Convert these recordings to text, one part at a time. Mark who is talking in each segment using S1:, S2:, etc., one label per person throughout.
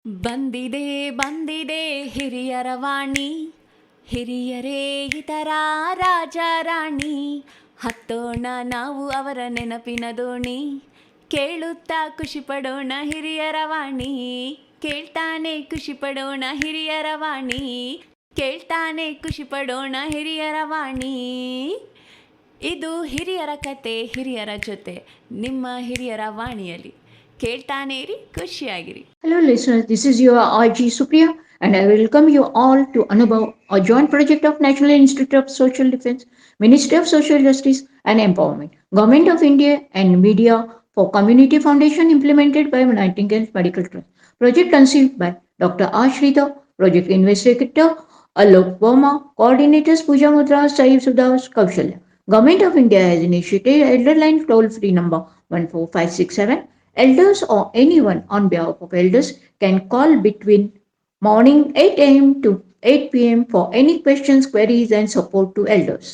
S1: ಬಂದಿದೆ ಬಂದಿದೆ ಹಿರಿಯರ ವಾಣಿ, ಹಿರಿಯರೇ ಇತರ ರಾಜ ರಾಣಿ. ಹತ್ತೋಣ ನಾವು ಅವರ ನೆನಪಿನ ದೋಣಿ, ಕೇಳುತ್ತಾ ಖುಷಿ ಪಡೋಣ ಹಿರಿಯರ ವಾಣಿ. ಕೇಳ್ತಾನೆ ಖುಷಿ ಪಡೋಣ ಹಿರಿಯರ ವಾಣಿ, ಕೇಳ್ತಾನೆ ಖುಷಿ ಪಡೋಣ ಹಿರಿಯರ ವಾಣಿ. ಇದು ಹಿರಿಯರ ಕತೆ ಹಿರಿಯರ ಜೊತೆ, ನಿಮ್ಮ ಹಿರಿಯರ ವಾಣಿಯಲ್ಲಿ. ಕೇಳ್ತಾನೆ ಇರಿ, ಖುಷಿಯಾಗಿರಿ.
S2: Hello, listeners. This is your RG Supriya, and I welcome you all to Anubhav, a joint project of National Institute of Social Defense, Ministry of Social Justice and Empowerment, Government of India, and Media for Community Foundation implemented by Nightingale Medical Trust. Project conceived by Dr. R. Sridhar, Project Investigator Alok Verma, Coordinators Pooja Mudra, Saif Sudhas, Kaushalya. Government of India has initiated Elderline toll-free number 14567. Elders or anyone on behalf of elders can call between morning 8 a.m. to 8 p.m. for any questions, queries, and support to elders.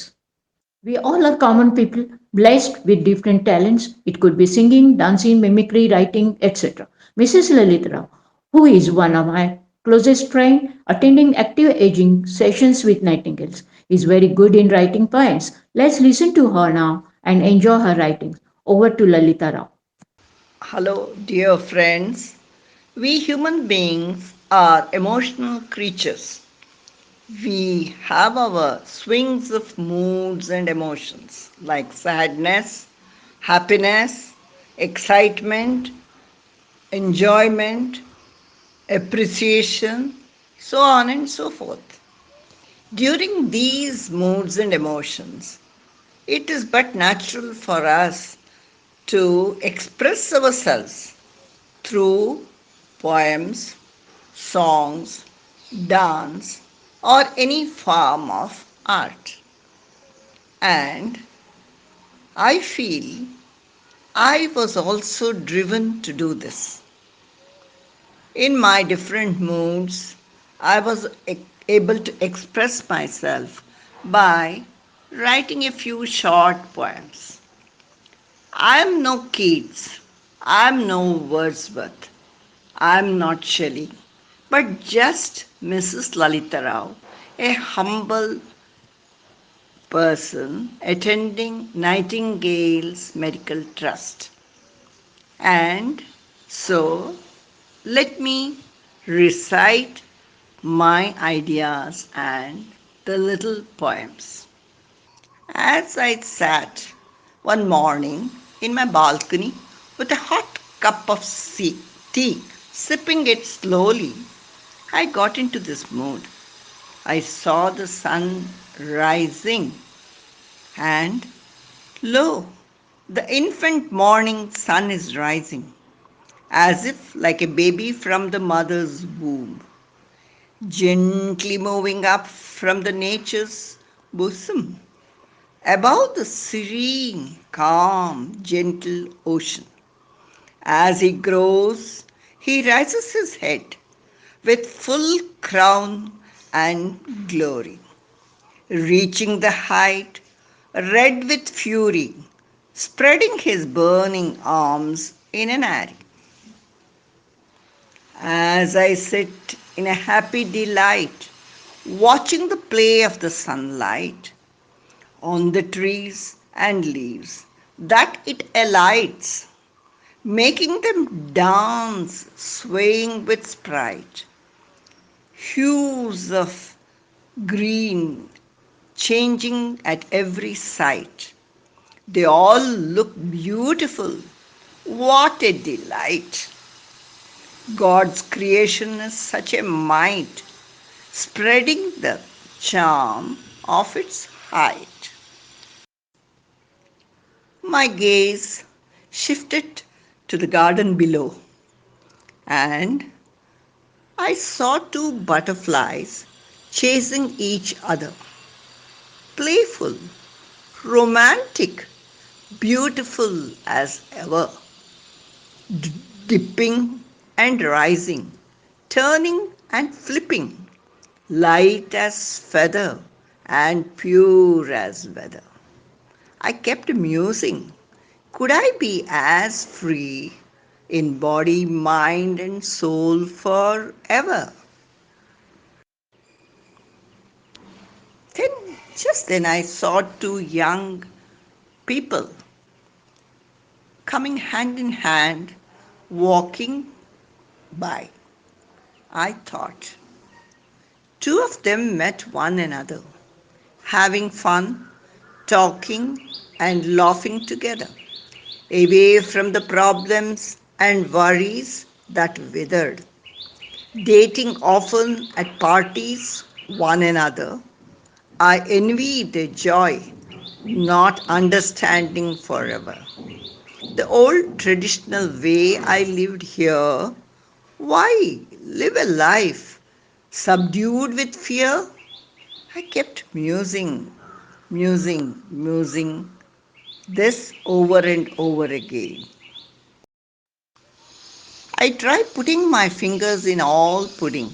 S2: We all are common people blessed with different talents. It could be singing, dancing, mimicry, writing, etc. Mrs. Lalit Rao, who is one of my closest friends, attending active aging sessions with Nightingales, is very good in writing poems. Let's listen to her now and enjoy her writings. Over to Lalita Rao.
S3: Hello, dear friends. We human beings are emotional creatures. We have our swings of moods and emotions like sadness, happiness, excitement, enjoyment, appreciation, so on and so forth. During these moods and emotions, it is but natural for us to express ourselves through poems, songs, dance, or any form of art. And I feel I was also driven to do this. In my different moods, I was able to express myself by writing a few short poems. I'm no Keats, I'm no Wordsworth, I'm not Shelley, but just Mrs. Lalita Rao, a humble person attending Nightingale's Medical Trust. And so, let me recite my ideas and the little poems. As I sat one morning in my balcony with a hot cup of tea, sipping it slowly, I got into this mood. I saw the sun rising, and lo, the infant morning sun is rising, as if like a baby from the mother's womb, gently moving up from the nature's bosom above the serene, calm, gentle ocean. As he grows, he raises his head with full crown and glory, reaching the height, red with fury, spreading his burning arms in an array. As I sit in a happy delight, watching the play of the sunlight on the trees and leaves, that it alights, making them dance, swaying with sprite. Hues of green changing at every sight. They all look beautiful. What a delight! God's creation is such a might, spreading the charm of its height. My gaze shifted to the garden below, and I saw two butterflies chasing each other. Playful, romantic, beautiful as ever, dipping and rising, turning and flipping, light as feather and pure as weather. I kept musing, could I be as free in body, mind, and soul forever. Then, just then, I saw two young people coming hand in hand, walking by. I thought, two of them met one another, having fun, talking, and laughing together, away from the problems and worries that withered, dating often at parties one another. I envy their joy, not understanding forever. The old traditional way I lived here, why live a life subdued with fear? I kept musing this over and over again. I try putting my fingers in all pudding.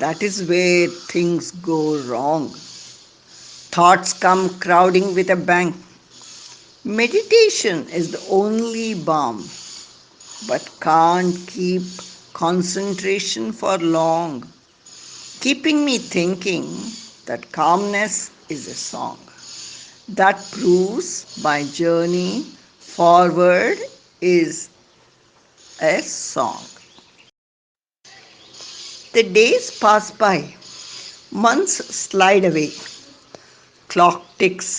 S3: That is where things go wrong. Thoughts come crowding with a bang. Meditation is the only balm, but can't keep concentration for long, keeping me thinking that calmness is a song that proves my journey forward is a song. The days pass by, months slide away, clock ticks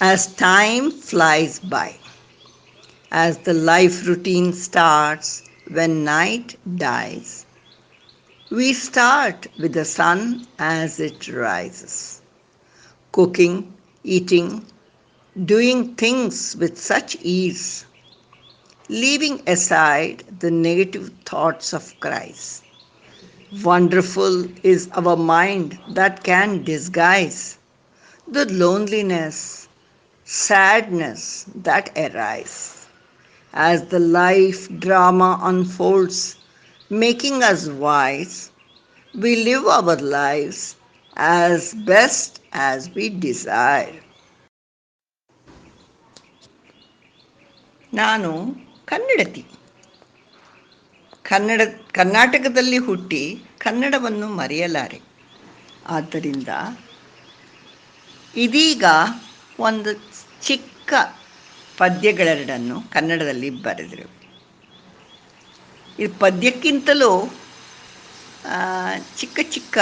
S3: as time flies by, as the life routine starts when night dies. We start with the sun as it rises, cooking, eating, doing things with such ease, leaving aside the negative thoughts of Christ. Wonderful is our mind that can disguise the loneliness, sadness that arise as the life drama unfolds, making us wise. We live our lives as best as we desire. ನಾನು ಕನ್ನಡತಿ. ಕರ್ನಾಟಕದಲ್ಲಿ ಹುಟ್ಟಿ ಕನ್ನಡವನ್ನು ಮರೆಯಲಾರೆ. ಆದ್ದರಿಂದ ಇದೀಗ ಒಂದು ಚಿಕ್ಕ ಪದ್ಯಗಳೆರಡನ್ನು ಕನ್ನಡದಲ್ಲಿ ಬರೆದರು. ಇದು ಪದ್ಯಕ್ಕಿಂತಲೂ ಚಿಕ್ಕ ಚಿಕ್ಕ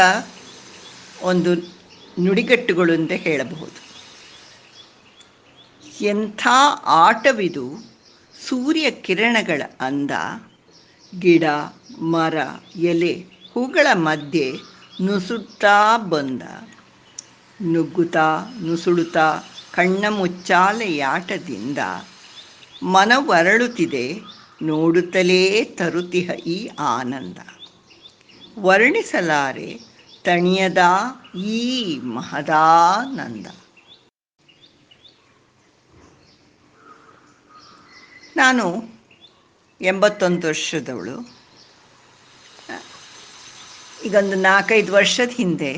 S3: ಒಂದು ನುಡಿಗಟ್ಟುಗಳು ಅಂತ ಹೇಳಬಹುದು. ಎಂಥ ಆಟವಿದು ಸೂರ್ಯ ಕಿರಣಗಳ ಅಂದ, ಗಿಡ ಮರ ಎಲೆ ಹೂಗಳ ಮಧ್ಯೆ ನುಸುತ್ತಾ ಬಂದ, ನುಗ್ಗುತ್ತಾ ನುಸುಳುತ್ತಾ ಕಣ್ಣ ಮುಚ್ಚಾಲೆಯಾಟದಿಂದ ಮನವರಳುತ್ತಿದೆ ನೋಡುತ್ತಲೇ ತರುತ್ತಿಹ ಈ ಆನಂದ. ವರ್ಣಿಸಲಾರೆ ತಣಿಯದ ಈ ಮಹದಾನಂದ. ನಾನು 81 ವರ್ಷದವಳು. ಈಗೊಂದು 4-5 ವರ್ಷದ ಹಿಂದೆ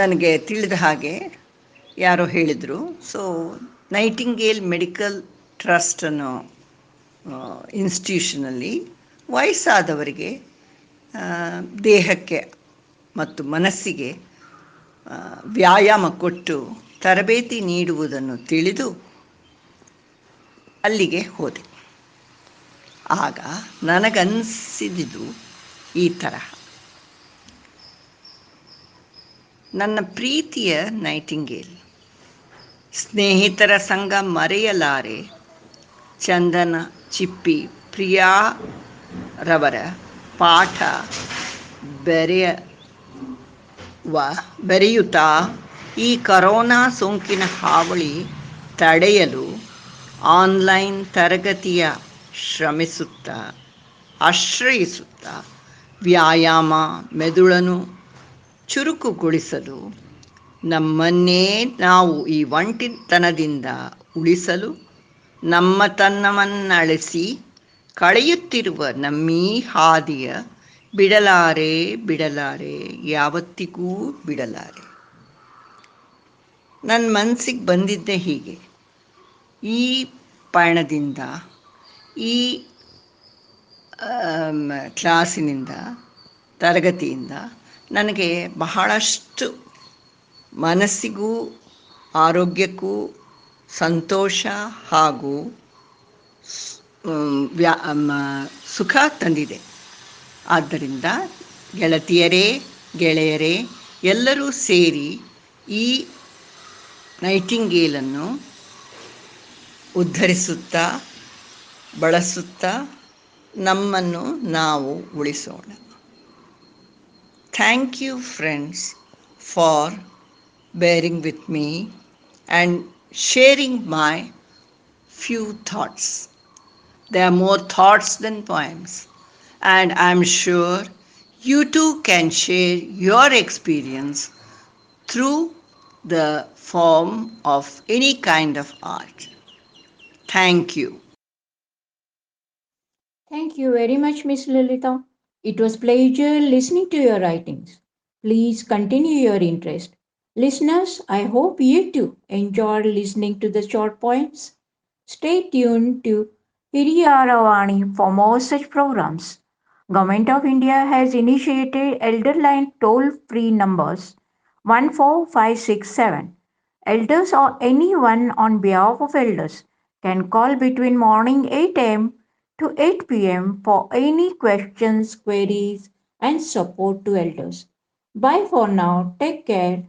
S3: ನನಗೆ ತಿಳಿದ ಹಾಗೆ ಯಾರೋ ಹೇಳಿದರು, ನೈಟಿಂಗೇಲ್ ಮೆಡಿಕಲ್ ಟ್ರಸ್ಟ್ ಅನ್ನೋ ಇನ್ಸ್ಟಿಟ್ಯೂಷನಲ್ಲಿ ವಯಸ್ಸಾದವರಿಗೆ ದೇಹಕ್ಕೆ ಮತ್ತು ಮನಸ್ಸಿಗೆ ವ್ಯಾಯಾಮ ಕೊಟ್ಟು ತರಬೇತಿ ನೀಡುವುದನ್ನು ತಿಳಿದು ಅಲ್ಲಿಗೆ ಹೋದೆ. ಆಗ ನನಗನ್ನಿಸಿದ್ದು ಈ ತರಹ: ನನ್ನ ಪ್ರೀತಿಯ ನೈಟಿಂಗೇಲ್, ಸ್ನೇಹಿತರ ಸಂಗ ಮರೆಯಲಾರೆ, ಚಂದನ ಚಿಪ್ಪಿ ಪ್ರಿಯಾರವರ ಪಾಠ ಬೆರೆಯುತ್ತಾ ಈ ಕರೋನಾ ಸೋಂಕಿನ ಹಾವಳಿ ತಡೆಯಲು ಆನ್ಲೈನ್ ತರಗತಿಯ ಆಶ್ರಯಿಸುತ್ತಾ ವ್ಯಾಯಾಮ ಮೆದುಳನ್ನು ಚುರುಕುಗೊಳಿಸಲು, ನಮ್ಮನ್ನೇ ನಾವು ಈ ಒಂಟಿತನದಿಂದ ಉಳಿಸಲು, ನಮ್ಮ ತನ್ನವನ್ನಳಿಸಿ ಕಳೆಯುತ್ತಿರುವ ನಮ್ಮೀ ಹಾದಿಯ ಬಿಡಲಾರೆ ಯಾವತ್ತಿಗೂ ಬಿಡಲಾರೆ. ನನ್ನ ಮನಸ್ಸಿಗೆ ಬಂದಿದ್ದೆ ಹೀಗೆ: ಈ ಪಯಣದಿಂದ ಈ ಕ್ಲಾಸಿನಿಂದ ತರಗತಿಯಿಂದ ನನಗೆ ಬಹಳಷ್ಟು ಮನಸ್ಸಿಗೂ ಆರೋಗ್ಯಕ್ಕೂ ಸಂತೋಷ ಹಾಗೂ ಸುಖ ತಂದಿದೆ. ಆದ್ದರಿಂದ ಗೆಳತಿಯರೇ, ಗೆಳೆಯರೇ ಎಲ್ಲರೂ ಸೇರಿ ಈ ನೈಟಿಂಗೇಲನ್ನು ಉದ್ಧರಿಸುತ್ತಾ ಬಳಸುತ್ತಾ ನಮ್ಮನ್ನು ನಾವು ಉಳಿಸೋಣ. Thank you, friends, for bearing with me and sharing my few thoughts. There are more thoughts than poems, and I'm sure you too can share your experience through the form of any kind of art. Thank you.
S2: Thank you very much, Miss Lilita. It was pleasure listening to your writings. Please continue your interest. Listeners, I hope you too enjoyed listening to the short poems. Stay tuned to Hiriyaravani for more such programs. Government of India has initiated Elder Line toll-free numbers 14567. Elders or anyone on behalf of elders can call between morning 8 a.m. to 8 p.m. for any questions, queries, and support to elders. Bye for now. Take care.